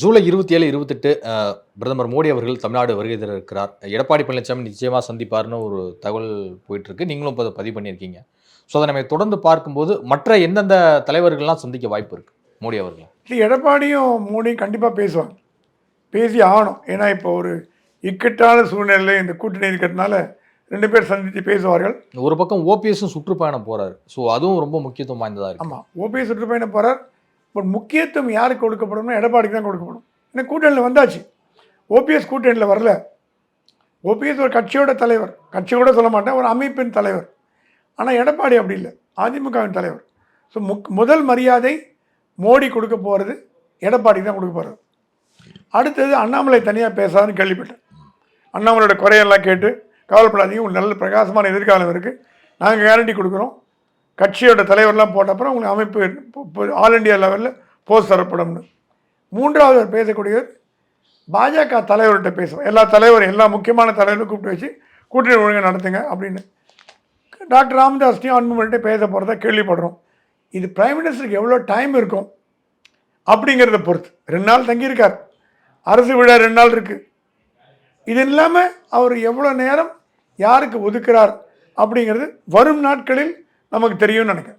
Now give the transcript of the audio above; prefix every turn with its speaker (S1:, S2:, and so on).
S1: ஜூலை 27, 28 பிரதமர் மோடி அவர்கள் தமிழ்நாடு வருகை தர இருக்கிறார். எடப்பாடி பழனிசாமி நிச்சயமா சந்திப்பார்னு ஒரு தகவல் போயிட்டு இருக்கு. நீங்களும் இப்போ பதிவு பண்ணியிருக்கீங்க. ஸோ அதை நம்ம தொடர்ந்து பார்க்கும்போது மற்ற எந்தெந்த தலைவர்கள்லாம் சந்திக்க வாய்ப்பு இருக்கு மோடி அவர்கள்?
S2: இல்லை, எடப்பாடியும் மோடியும் கண்டிப்பாக பேசுவாங்க, பேசி ஆகணும். ஏன்னா இப்போ ஒரு இக்கட்டான சூழ்நிலையில் இந்த கூட்டணி இருக்கிறதுனால 2 பேர் சந்தித்து பேசுவார்கள்.
S1: ஒரு பக்கம் ஓபிஎஸும் சுற்றுப்பயணம் போறாரு. ஸோ அதுவும் ரொம்ப முக்கியத்துவம் வாய்ந்ததாக இருக்கு.
S2: ஆமாம், ஓபிஎஸ் சுற்றுப்பயணம் போகிறார். பட் முக்கியத்துவம் யாருக்கு கொடுக்கப்படும்னா எடப்பாடிக்கு தான் கொடுக்கப்படும். ஏன்னா கூட்டணியில் வந்தாச்சு. ஓபிஎஸ் கூட்டணியில் வரல. ஓபிஎஸ் ஒரு கட்சியோட தலைவர், கட்சியோட சொல்ல மாட்டேன், ஒரு அமைப்பின் தலைவர். ஆனால் எடப்பாடி அப்படி இல்லை, அதிமுகவின் தலைவர். ஸோ முதல் மரியாதை மோடி கொடுக்க போகிறது எடப்பாடிக்கு தான் கொடுக்க போகிறது. அடுத்தது அண்ணாமலை தனியாக பேசாதுன்னு கேள்விப்பட்டேன். அண்ணாமலையோட குறையெல்லாம் கேட்டு கவலைப்படாதீங்க, உங்களுக்கு நல்ல பிரகாசமான எதிர்காலம் இருக்குது, நாங்கள் கேரண்டி கொடுக்குறோம், கட்சியோட தலைவர்லாம் போட்ட அப்புறம் உங்களுக்கு அமைப்பு ஆல் இண்டியா லெவலில் போஸ்ட் தரப்படும்னு. மூன்றாவது பேசக்கூடியவர் பாஜக தலைவர்கிட்ட பேசுவோம். எல்லா முக்கியமான தலைவர்களும் கூப்பிட்டு வச்சு கூட்டணி ஒழுங்கு நடத்துங்க அப்படின்னு டாக்டர் ராமதாஸ்டையும் அன்புமணிகிட்ட பேச போகிறதா கேள்விப்படுறோம். இது பிரைம் மினிஸ்டருக்கு எவ்வளோ டைம் இருக்கும் அப்படிங்கிறத பொறுத்து. 2 நாள் தங்கியிருக்கார், அரசு விழா 2 நாள் இருக்குது. இது இல்லாமல் அவர் எவ்வளோ நேரம் யாருக்கு ஒதுக்குறார் அப்படிங்கிறது வரும் நாட்களில் நமக்கு தெரியும்னு நினைக்கிறேன்.